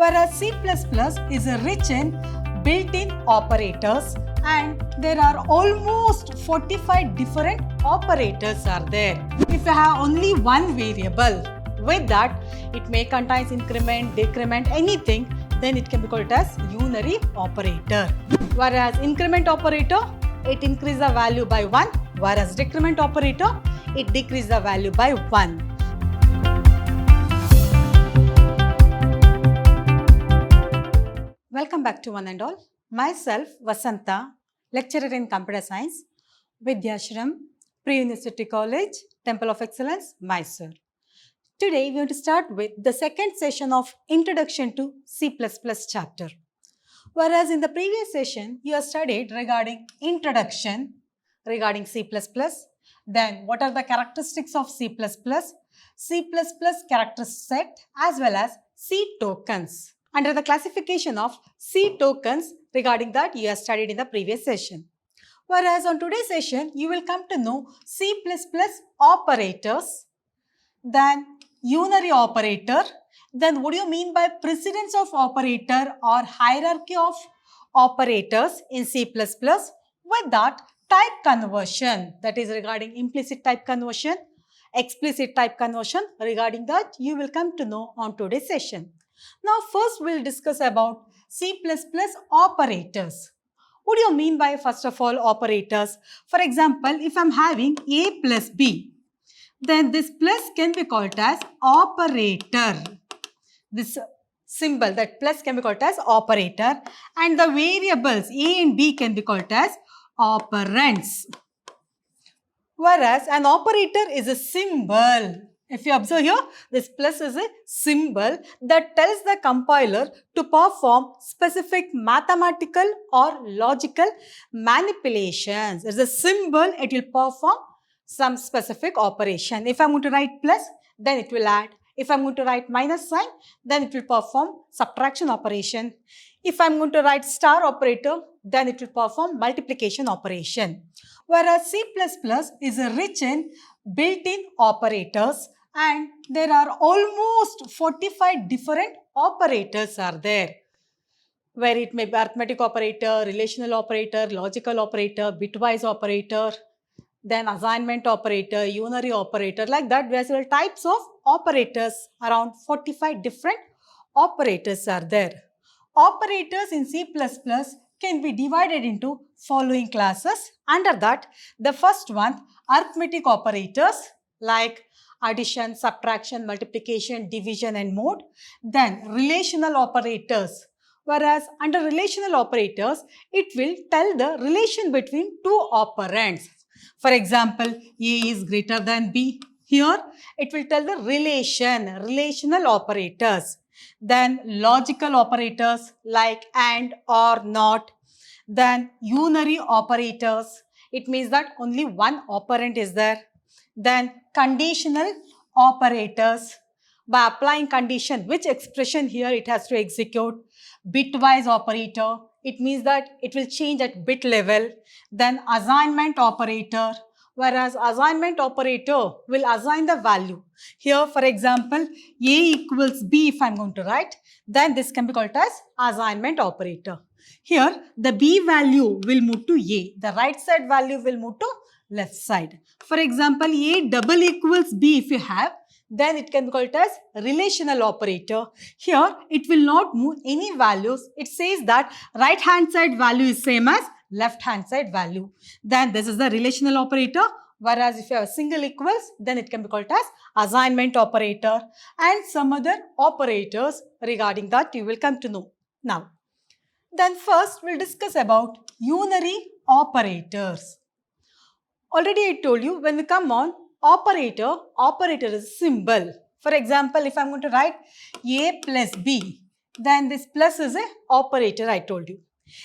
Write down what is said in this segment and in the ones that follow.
whereas C++ is rich in built-in operators and there are almost 45 different operators are there. If you have only one variable, with that it may contain increment, decrement, anything, then it can be called as unary operator. Whereas increment operator, it increases the value by 1, whereas decrement operator, it decreases the value by 1. Welcome back to one and all. Myself, Vasanta, lecturer in Computer Science, Vidhyaashram, Pre-University College, Temple of Excellence, Mysore. Today, we are going to start with the second session of Introduction to C++ chapter. Whereas in the previous session, you have studied regarding Introduction, regarding C++, then what are the characteristics of C++, C++ character set, as well as C tokens. Under the classification of C tokens, regarding that you have studied in the previous session. Whereas on today's session, you will come to know C++ operators, then unary operator, then what do you mean by precedence of operator or hierarchy of operators in C++, with that type conversion, that is regarding implicit type conversion, explicit type conversion, regarding that you will come to know on today's session. Now first we'll discuss about C++ operators. What do you mean by first of all operators? For example, if I'm having A plus B, then this plus can be called as operator. This symbol, that plus, can be called as operator, and the variables A and B can be called as operands. Whereas an operator is a symbol. If you observe here, this plus is a symbol that tells the compiler to perform specific mathematical or logical manipulations. It's a symbol, it will perform some specific operation. If I'm going to write plus, then it will add. If I'm going to write minus sign, then it will perform subtraction operation. If I'm going to write star operator, then it will perform multiplication operation. Whereas C++ is rich in built-in operators and there are almost 45 different operators are there, where it may be arithmetic operator, relational operator, logical operator, bitwise operator, then assignment operator, unary operator, like that. There are several types of operators, around 45 different operators are there. Operators in C++ can be divided into following classes. Under that, the first one, arithmetic operators like addition, subtraction, multiplication, division and mode. Then relational operators. Whereas under relational operators, it will tell the relation between two operands. For example, A is greater than B. Here, it will tell the relational operators. Then logical operators like and, or, not. Then unary operators. It means that only one operand is there. Then conditional operators. By applying condition, which expression here it has to execute. Bitwise operator. It means that it will change at bit level. Then assignment operator. Whereas assignment operator will assign the value. Here, for example, A equals B if I'm going to write, then this can be called as assignment operator. Here, the B value will move to A. The right side value will move to left side. For example, A double equals B if you have, then it can be called as relational operator. Here, it will not move any values. It says that right hand side value is same as left hand side value. Then this is the relational operator. Whereas if you have a single equals, then it can be called as assignment operator and some other operators regarding that you will come to know now. Then first we'll discuss about unary operators. Already I told you, when we come on operator, operator is a symbol. For example, if I'm going to write A plus B, then this plus is a operator, I told you.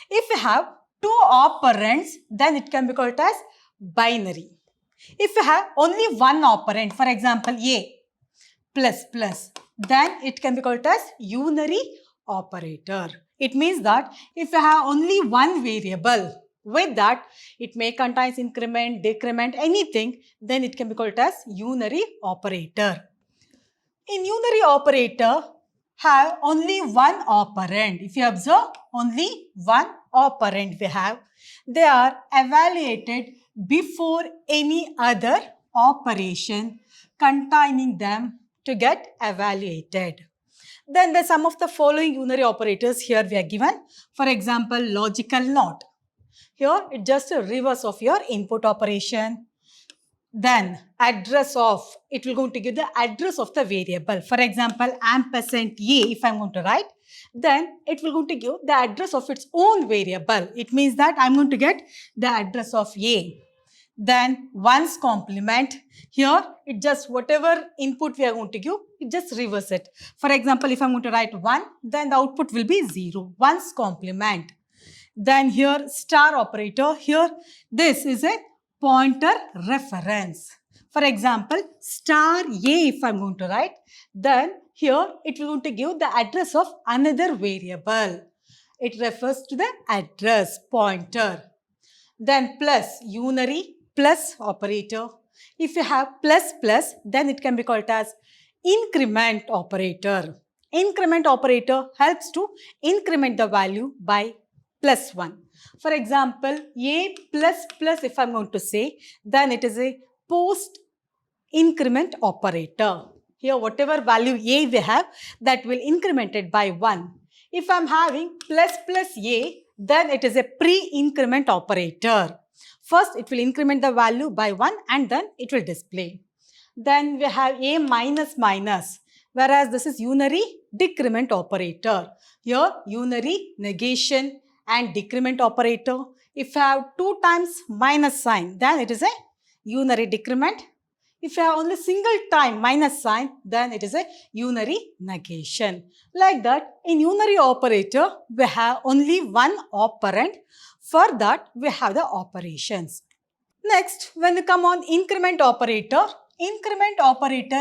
If you have two operands, then it can be called as binary. If you have only one operand, for example, A plus plus, then it can be called as unary operator. It means that if you have only one variable, with that it may contain increment, decrement, anything, then it can be called as unary operator. In unary operator, have only one operand. If you observe, only one operand we have. They are evaluated before any other operation containing them to get evaluated. Then the sum of the following unary operators here we are given. For example, logical NOT. Here it's just a reverse of your input operation. Then address of, it will going to give the address of the variable. For example, ampersand a, if I'm going to write, then it will going to give the address of its own variable. It means that I'm going to get the address of a. Then one's complement, here it just whatever input we are going to give, it just reverse it. For example, if I'm going to write 1, then the output will be 0, one's complement. Then here star operator, here this is a pointer reference. For example, star a if I'm going to write, then here it will going to give the address of another variable. It refers to the address pointer. Then plus unary plus operator. If you have plus plus, then it can be called as increment operator. Increment operator helps to increment the value by plus 1. For example, a plus plus if I'm going to say, then it is a post increment operator. Here whatever value a we have, that will increment it by 1. If I'm having plus plus a, then it is a pre-increment operator. First, it will increment the value by 1 and then it will display. Then we have a minus minus, whereas this is unary decrement operator. Here, unary negation and decrement operator. If you have 2 times minus sign, then it is a unary decrement. If you have only single time minus sign, then it is a unary negation. Like that, in unary operator, we have only one operand. For that, we have the operations. Next, when we come on increment operator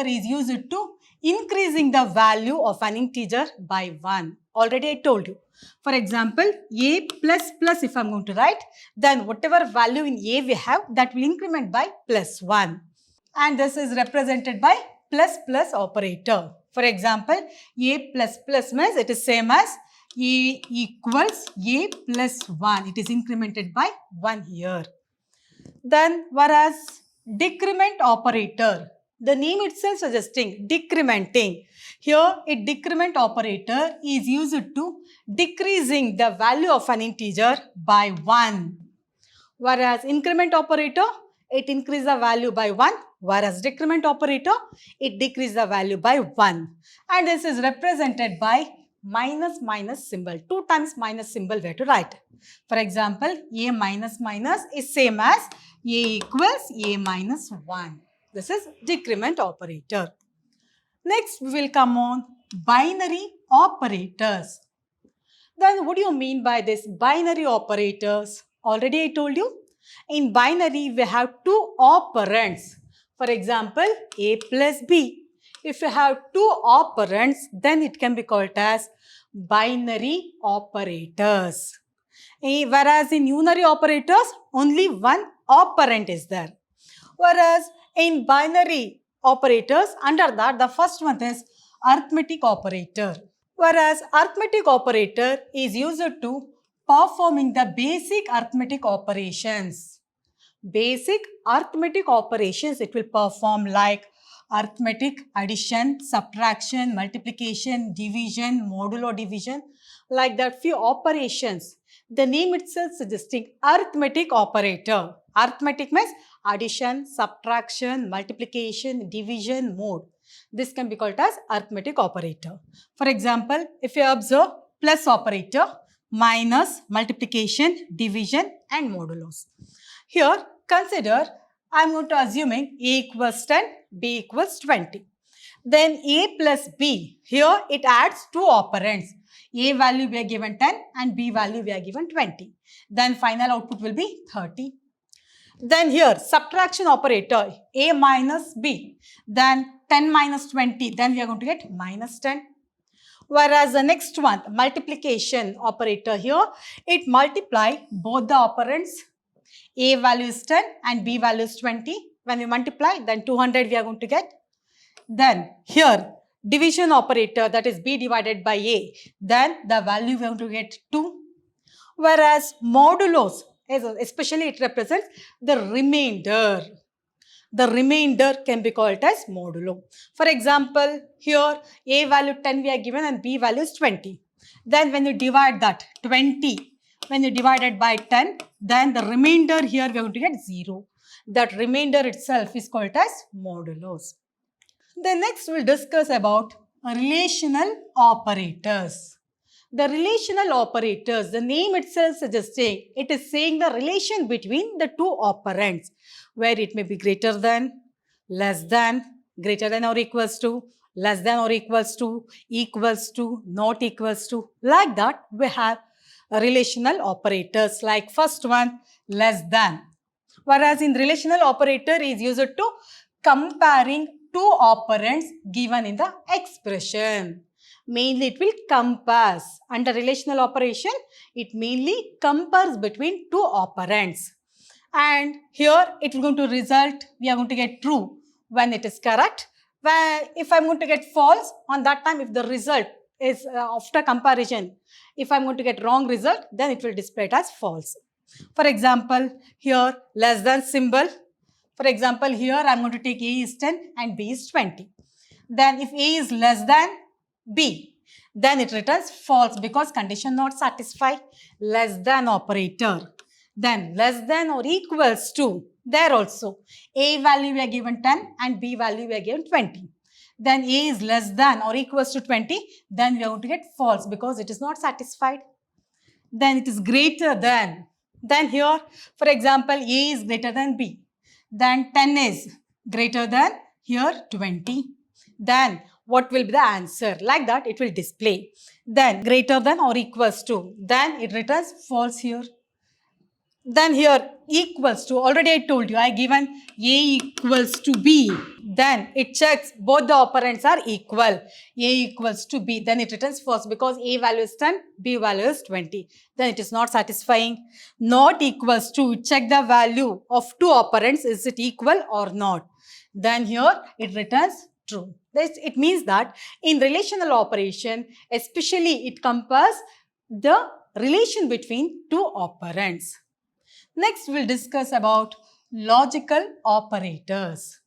is used to increasing the value of an integer by 1. Already I told you. For example, a plus plus if I'm going to write, then whatever value in a we have, that will increment by plus 1. And this is represented by plus plus operator. For example, a plus plus means it is same as a equals a plus 1. It is incremented by 1 here. Then whereas decrement operator, the name itself suggesting decrementing. Here a decrement operator is used to decreasing the value of an integer by 1. Whereas increment operator, it increases the value by 1. Whereas decrement operator, it decreases the value by 1. And this is represented by minus minus symbol. 2 times minus symbol we have to write. For example, a minus minus is same as a equals a minus 1. This is decrement operator. Next, we will come on binary operators. Then what do you mean by this binary operators? Already I told you. In binary, we have 2 operands. For example, a plus b. If you have 2 operands, then it can be called as binary operators. Whereas in unary operators, only one operand is there. Whereas in binary operators, under that, the first one is arithmetic operator. Whereas arithmetic operator is used to performing the basic arithmetic operations. Basic arithmetic operations it will perform like arithmetic addition, subtraction, multiplication, division, modulo division, like that few operations. The name itself suggesting arithmetic operator. Arithmetic means addition, subtraction, multiplication, division, mod. This can be called as arithmetic operator. For example, if you observe plus operator, minus, multiplication, division and modulus. Here, consider I am going to assuming a equals 10, b equals 20. Then a plus b, here it adds 2 operands. A value we are given 10 and b value we are given 20. Then final output will be 30. Then here subtraction operator a minus b. Then 10 minus 20, then we are going to get minus 10. Whereas the next one, multiplication operator here, it multiply both the operands. A value is 10 and b value is 20. When we multiply, then 200 we are going to get. Then here, division operator, that is B divided by A, then the value we are going to get 2. Whereas modulos, especially it represents the remainder. The remainder can be called as modulo. For example, here A value 10 we are given and B value is 20. Then when you divide that 20, when you divide it by 10, then the remainder here we are going to get 0. That remainder itself is called as modulos. Then next we'll discuss about relational operators. The relational operators, the name itself suggesting, it is saying the relation between the two operands, where it may be greater than, less than, greater than or equals to, less than or equals to, not equals to. Like that, we have relational operators like first one, less than. Whereas in relational operator is used to comparing two operands given in the expression. Mainly it will compares. Under relational operation, it mainly compares between two operands. And here it is going to result, we are going to get true when it is correct. Where if I am going to get false, on that time if the result is after comparison, if I am going to get wrong result, then it will display it as false. For example, here less than symbol. For example, here I am going to take A is 10 and B is 20. Then if A is less than B, then it returns false because condition not satisfied. Less than operator. Then less than or equals to, there also A value we are given 10 and B value we are given 20. Then A is less than or equals to 20, then we are going to get false because it is not satisfied. Then it is greater than. Then here, for example, A is greater than B. Then 10 is greater than here 20. Then what will be the answer? Like that it will display. Then greater than or equals to. Then it returns false here. Then here equals to, already I told you, I given A equals to B. Then it checks both the operands are equal. A equals to B. Then it returns false because A value is 10, B value is 20. Then it is not satisfying. Not equals to, check the value of two operands. Is it equal or not? Then here it returns true. It means that in relational operation, especially it compares the relation between two operands. Next, we'll discuss about logical operators.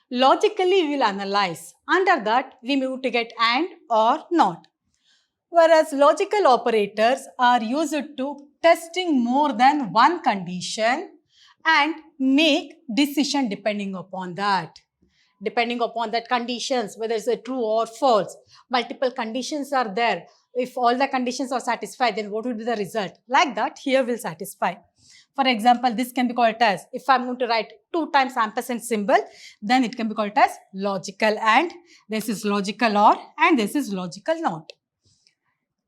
Logically, we will analyze. Under that, we move to get and or not. Whereas logical operators are used to testing more than one condition and make decision depending upon that. Depending upon that conditions, whether it's a true or false. Multiple conditions are there. If all the conditions are satisfied, then what will be the result? Like that, here will satisfy. For example, this can be called as, if I'm going to write 2 times ampersand symbol, then it can be called as logical and, this is logical or, and this is logical not.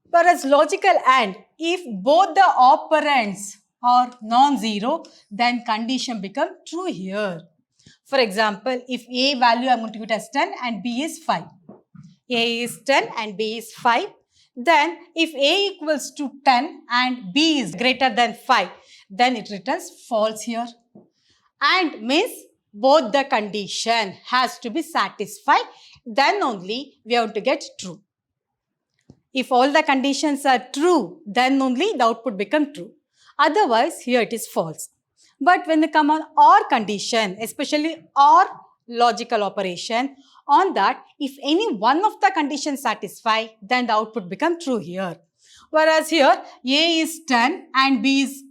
Whereas logical and, if both the operands are non-zero, then condition become true here. For example, if A value I'm going to give it as 10 and B is 5. A is 10 and B is 5. Then if A equals to 10 and B is greater than 5, then it returns false here. And means both the condition has to be satisfied, then only we have to get true. If all the conditions are true, then only the output become true. Otherwise, here it is false. But when they come on OR condition, especially OR logical operation, on that, if any one of the conditions satisfy, then the output become true here. Whereas here, A is 10 and B is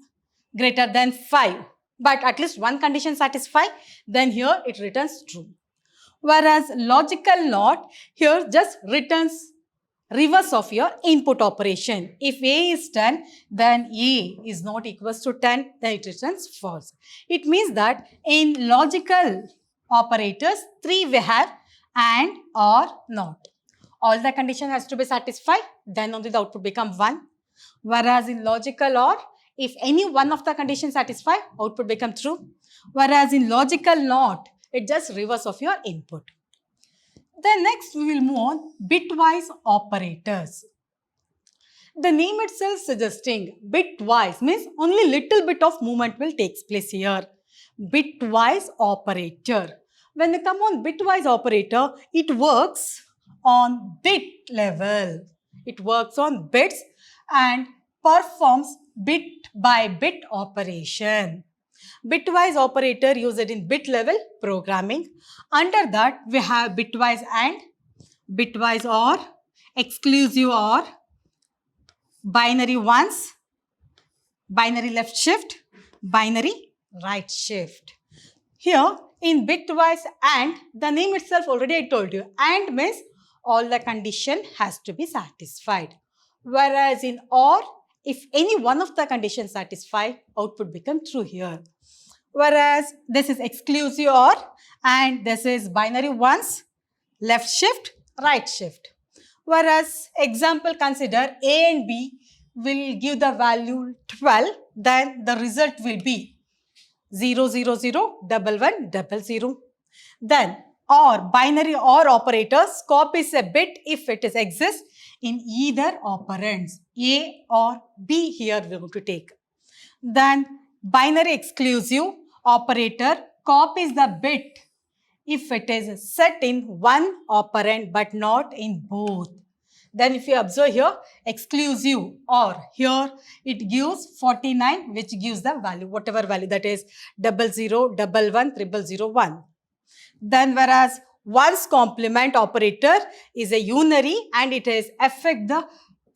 greater than 5. But at least one condition satisfy, then here it returns true. Whereas logical not, here just returns reverse of your input operation. If A is 10, then A is not equals to 10, then it returns false. It means that in logical operators, 3 we have and or not. All the condition has to be satisfied, then only the output become 1. Whereas in logical or, if any one of the conditions satisfy, output become true. Whereas in logical not, it just reverse of your input. Then next we will move on bitwise operators. The name itself suggesting bitwise means only little bit of movement will take place here. Bitwise operator. When they come on bitwise operator, it works on bit level. It works on bits and performs bit by bit operation. Bitwise operator used in bit level programming. Under that, we have bitwise and bitwise OR, exclusive OR, binary ones, binary left shift, binary right shift. Here in bitwise AND, the name itself already I told you. AND means all the condition has to be satisfied. Whereas in OR, if any one of the conditions satisfied, output become true here. Whereas this is exclusive OR and this is binary ones, left shift, right shift. Whereas example consider A and B will give the value 12, then the result will be 0, 0, 0, 1, 1, 0, 0. Then OR, binary OR operators copies a bit if it is exists in either operands, A or B here we are going to take. Then binary exclusive operator copies the bit if it is set in one operand but not in both. Then if you observe here, exclusive OR, here it gives 49 which gives the value, whatever value that is 00, 11, 0001. Then whereas one's complement operator is a unary and it is affect the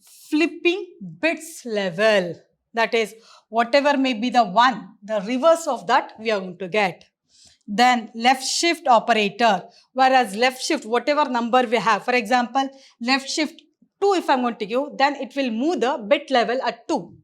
flipping bits level. That is whatever may be the one, the reverse of that we are going to get. Then left shift operator, whereas left shift whatever number we have, for example left shift 2 if I am going to give, then it will move the bit level at 2.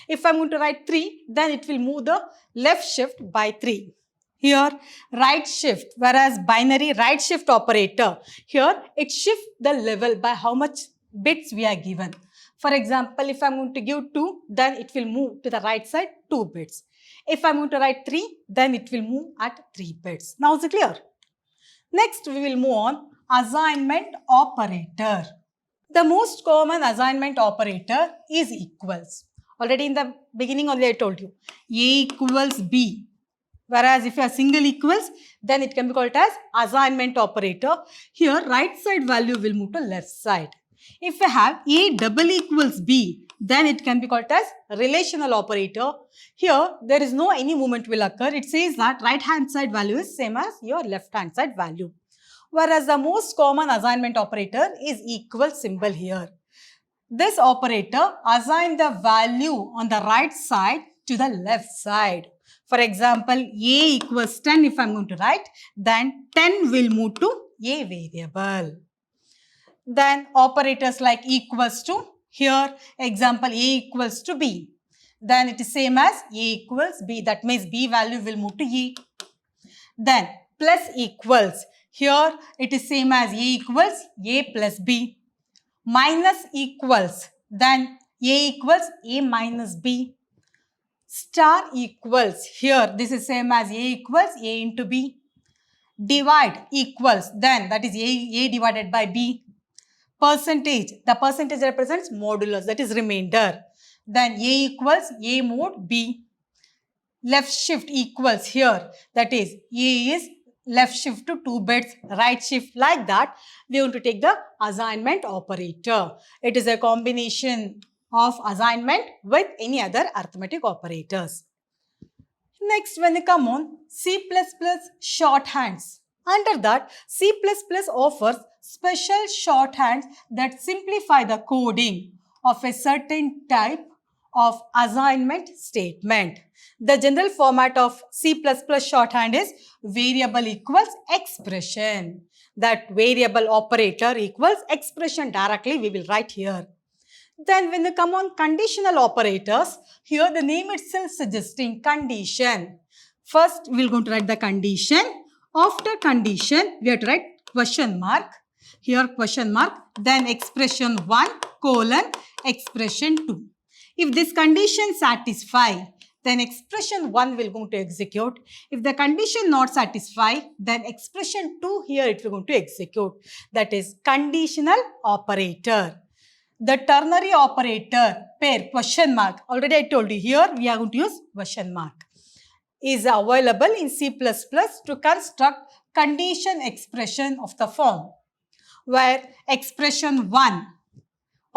If I am going to write 3, then it will move the left shift by 3. Here right shift, whereas binary right shift operator, here it shifts the level by how much bits we are given. For example, if I am going to give 2, then it will move to the right side 2 bits. If I am going to write 3, then it will move at 3 bits. Now is it clear? Next we will move on assignment operator. The most common assignment operator is equals. Already in the beginning only I told you, A equals B. Whereas if you have single equals, then it can be called as assignment operator. Here right side value will move to left side. If you have A double equals B, then it can be called as relational operator. Here there is no any movement will occur. It says that right hand side value is same as your left hand side value. Whereas the most common assignment operator is equal symbol here. This operator assigns the value on the right side to the left side. For example, A equals 10 if I am going to write, then 10 will move to A variable. Then operators like equals to, here example A equals to B. Then it is same as A equals B, that means B value will move to A. Then plus equals, here it is same as A equals A plus B. Minus equals, then A equals A minus B. Star equals, here this is same as A equals A into B. Divide equals, then that is A divided by B. Percentage, the percentage represents modulus, that is remainder. Then A equals A mod B. Left shift equals, here that is A is left shift to 2 bits, right shift, like that we want to take the assignment operator. It is a combination of assignment with any other arithmetic operators. Next, when we come on C++ shorthands. Under that, C++ offers special shorthands that simplify the coding of a certain type of assignment statement. The general format of C++ shorthand is variable equals expression. That variable operator equals expression directly we will write here. Then when we come on conditional operators, here the name itself suggesting condition. First we are going to write the condition. After condition we have to write question mark. Here question mark, then expression 1 colon expression 2. If this condition satisfy, then expression 1 will going to execute. If the condition not satisfy, then expression 2 here it will going to execute. That is conditional operator. The ternary operator pair question mark, already I told you here we are going to use question mark, is available in C++ to construct condition expression of the form. where expression 1,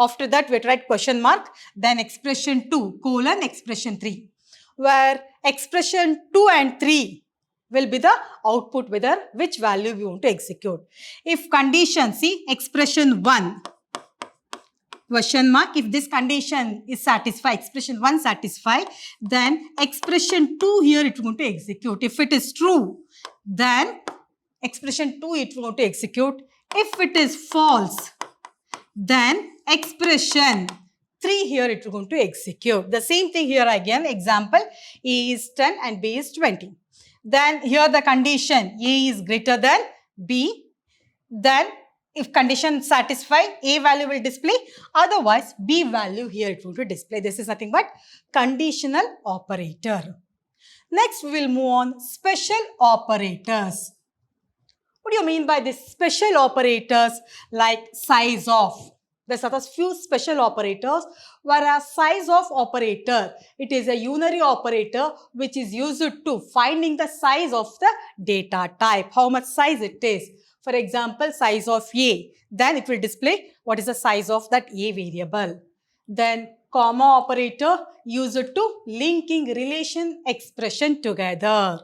after that we have to write question mark, then expression 2, colon, expression 3, where expression 2 and 3 will be the output whether which value we want to execute. If condition, see expression 1, question mark, if this condition is satisfied, expression 1 satisfied, then expression 2 here it will going to execute. If it is true, then expression 2 it will going to execute. If it is false, then expression 3 here it will going to execute. The same thing here again, example, A is 10 and B is 20. Then here the condition A is greater than B. Then if condition satisfied, A value will display, otherwise B value here it will display. This is nothing but conditional operator. Next we will move on special operators. What do you mean by this special operators like size of? There's a few special operators, whereas size of operator, it is a unary operator which is used to finding the size of the data type, how much size it is. For example, size of A, then it will display what is the size of that A variable. Then comma operator used to linking relation expression together.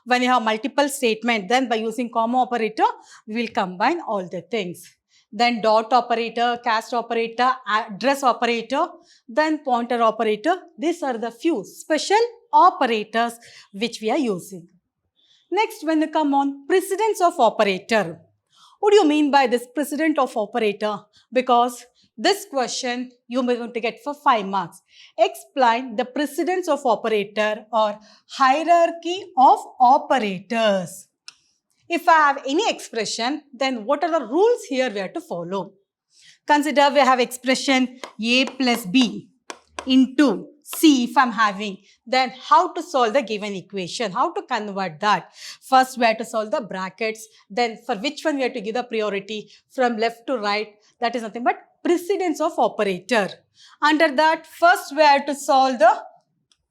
When you have multiple statements, then by using comma operator, we will combine all the things. Then dot operator, cast operator, address operator, then pointer operator. These are the few special operators which we are using. Next, when you come on precedence of operator. What do you mean by this precedent of operator? Because this question you may want to get for 5 marks. Explain the precedence of operator or hierarchy of operators. If I have any expression, then what are the rules here we have to follow? Consider we have expression A plus B into C if I'm having, then how to solve the given equation, how to convert that. First we have to solve the brackets, then for which one we have to give the priority from left to right, that is nothing but precedence of operator. Under that, first we have to solve the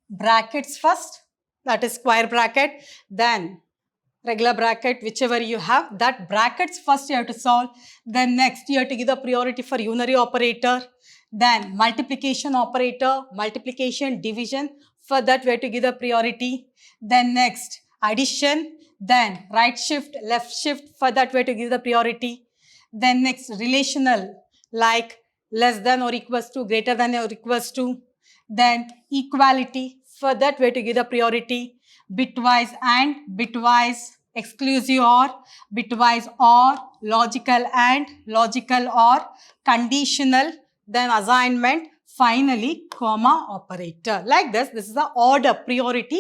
brackets first, that is square bracket, then regular bracket, whichever you have, that brackets first you have to solve. Then next you have to give the priority for unary operator. Then multiplication operator, multiplication, division, for that we have to give the priority. Then next addition, then right shift, left shift, for that we have to give the priority. Then next relational, like less than or equals to, greater than or equals to. Then equality, for that we have to give the priority. Bitwise and, bitwise, exclusive or, bitwise or, logical and, logical or, conditional, then assignment, finally comma operator. Like this is the order priority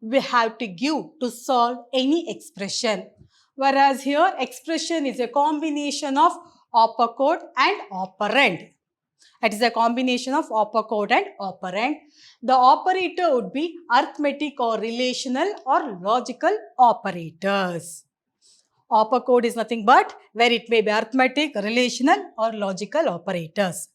we have to give to solve any expression. Whereas here expression is a combination of opcode and operand. It is a combination of opcode and operand. The operator would be arithmetic or relational or logical operators. Opcode is nothing but where it may be arithmetic, relational or logical operators.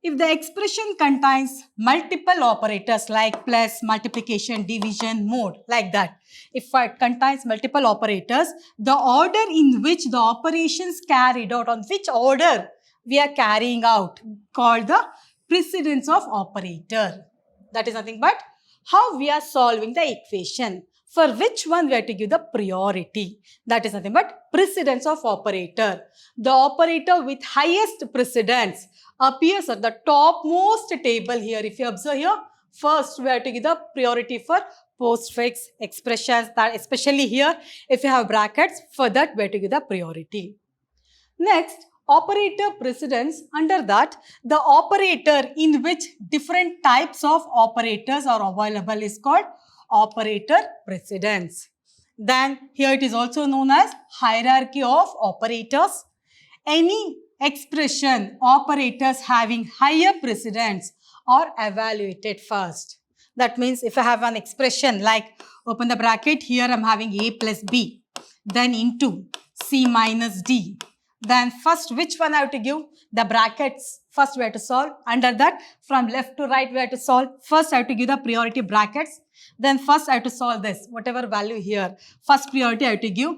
If the expression contains multiple operators like plus, multiplication, division, mode, like that. If it contains multiple operators, the order in which the operations carried out, on which order we are carrying out, called the precedence of operator. That is nothing but how we are solving the equation. For which one we have to give the priority. That is nothing but precedence of operator. The operator with highest precedence appears at the topmost table here. If you observe here, first we have to give the priority for postfix expressions, that especially here if you have brackets, for that we have to give the priority. Next, operator precedence. Under that, the operator in which different types of operators are available is called operator precedence. Then here it is also known as hierarchy of operators. Any expression operators having higher precedence are evaluated first. That means if I have an expression like, open the bracket, here I am having A plus B, then into C minus D. Then first which one I have to give? The brackets first we have to solve. Under that, from left to right we have to solve. First I have to give the priority brackets. Then first I have to solve this, whatever value here. First priority I have to give.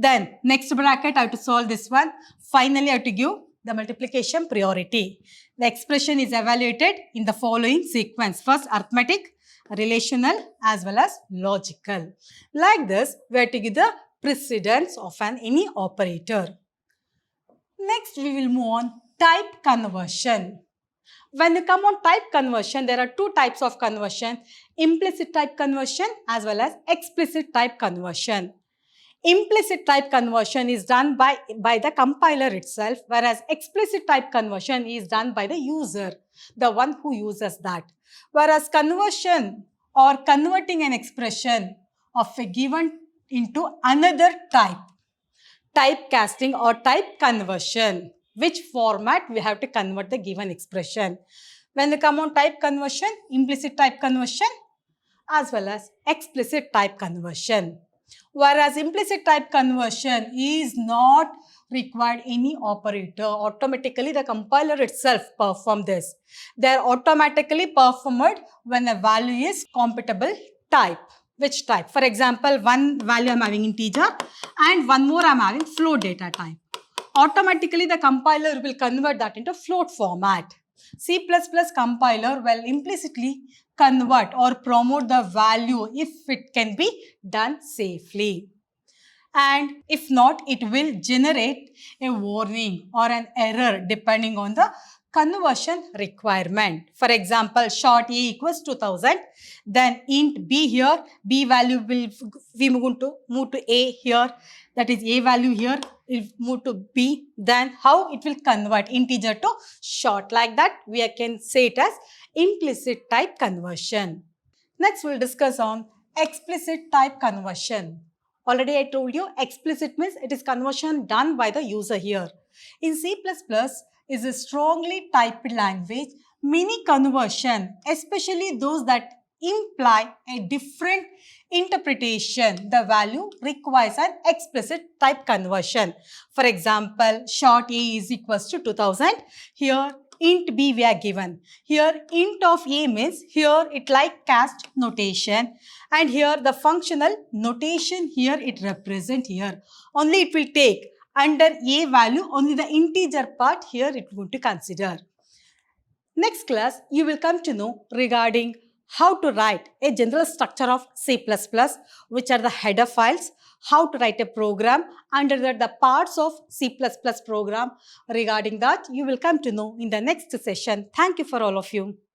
Then next bracket, I have to solve this one. Finally, I have to give the multiplication priority. The expression is evaluated in the following sequence. First, arithmetic, relational, as well as logical. Like this, we have to give the precedence of any operator. Next, we will move on type conversion. When you come on type conversion, there are two types of conversion: implicit type conversion as well as explicit type conversion. Implicit type conversion is done by the compiler itself, whereas explicit type conversion is done by the user, the one who uses that. Whereas conversion or converting an expression of a given into another typecasting or type conversion, which format we have to convert the given expression. When they come on type conversion, implicit type conversion as well as explicit type conversion. Whereas implicit type conversion is not required any operator. Automatically the compiler itself performs this. They are automatically performed when a value is compatible type. Which type? For example, one value I am having integer and one more I am having float data type. Automatically the compiler will convert that into float format. C++ compiler will implicitly convert or promote the value if it can be done safely. And if not, it will generate a warning or an error depending on the conversion requirement. For example, short a equals 2000, then int b here, b value will we move to a here, that is a value here, it move to b, then how it will convert integer to short. Like that, we can say it as implicit type conversion. Next, we'll discuss on explicit type conversion. Already I told you, explicit means it is conversion done by the user here. In C++ is a strongly typed language. Many conversion, especially those that imply a different interpretation, the value requires an explicit type conversion. For example, short a is equals to 2000. Here int b we are given. Here int of a means here it like cast notation, and here the functional notation here it represent here. Only it will take under a value only the integer part here it would to consider. Next class you will come to know regarding how to write a general structure of C++, which are the header files, how to write a program, under that the parts of C++ program. Regarding that, you will come to know in the next session. Thank you for all of you.